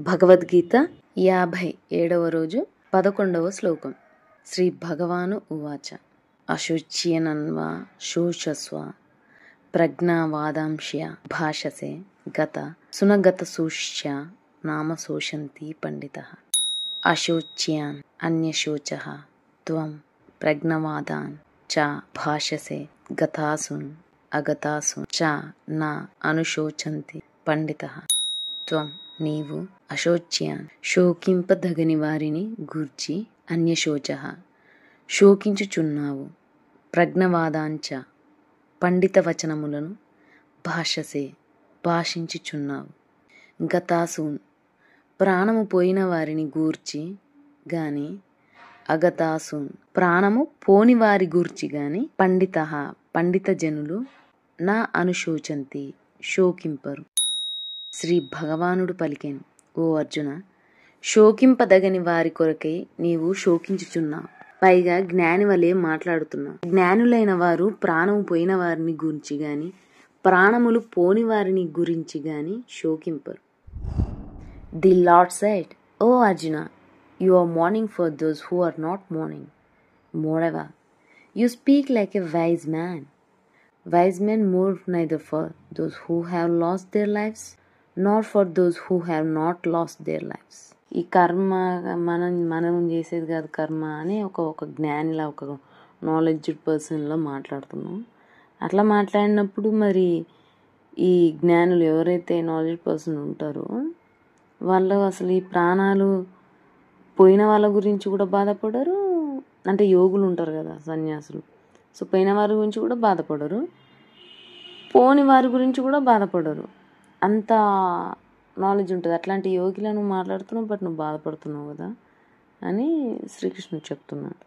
భగవద్గీత 57వ రోజు 11వ శ్లోకం. శ్రీ భగవాను ఉవాచ అశుచ్యేనన్వా శోచస్వ ప్రజ్ఞావాదాంశ్య భాషసే గత సునగతసూశ్చ నామ శోషంతి పండితః. అశోచ్యాన్ అన్యశోచః త్వం ప్రజ్ఞవాదాన్ చ భాషసే గతాసున్ అగతాసున్ చ నా అనుశోచంతి పండితః. త్వం నీవు అశోచ్యాన్ శోకింపదగని వారిని గూర్చి అన్యశోచః శోకించుచున్నావు, ప్రజ్ఞవాదాంచ పండిత వచనములను భాషసే భాషించుచున్నావు, గతాసూన్ ప్రాణము పోయిన వారిని గూర్చి గాని అగతాసూన్ ప్రాణము పోని వారి గూర్చి గాని పండితః పండిత జనులు నా అనుశోచంతి శోకింపరు. శ్రీ భగవానుడు పలికెను, ఓ అర్జున, శోకింపదగని వారి కొరకై నీవు శోకించుచున్నావు, పైగా జ్ఞాని వలె మాట్లాడుతున్నావు. జ్ఞానులైన వారు ప్రాణము పోయిన వారిని గురించి గాని ప్రాణములు పోని వారిని గురించి గాని శోకింపరు. The Lord said, O Arjuna, you are mourning for those who are not mourning. Moreover, you speak like a wise man. Wise men mourn neither for those who have lost their lives nor for those who have not lost their lives. ఈ కర్మ మనం చేసేది కాదు కర్మ అని ఒక జ్ఞానిలా ఒక knowledged పర్సన్లో మాట్లాడుతున్నాం. అట్లా మాట్లాడినప్పుడు మరి ఈ జ్ఞానులు ఎవరైతే నాలెడ్జ్ పర్సన్ ఉంటారో వాళ్ళు అసలు ఈ ప్రాణాలు పోయిన వాళ్ళ గురించి కూడా బాధపడరు. అంటే యోగులు ఉంటారు కదా, సన్యాసులు, సో పోయిన వారి గురించి కూడా బాధపడరు, పోని వారి గురించి కూడా బాధపడరు. అంత నాలెడ్జ్ ఉంటుంది. అట్లాంటి యోగిలను మాట్లాడుతున్నావు, బట్ నువ్వు బాధపడుతున్నావు కదా అని శ్రీకృష్ణుడు చెప్తున్నాడు.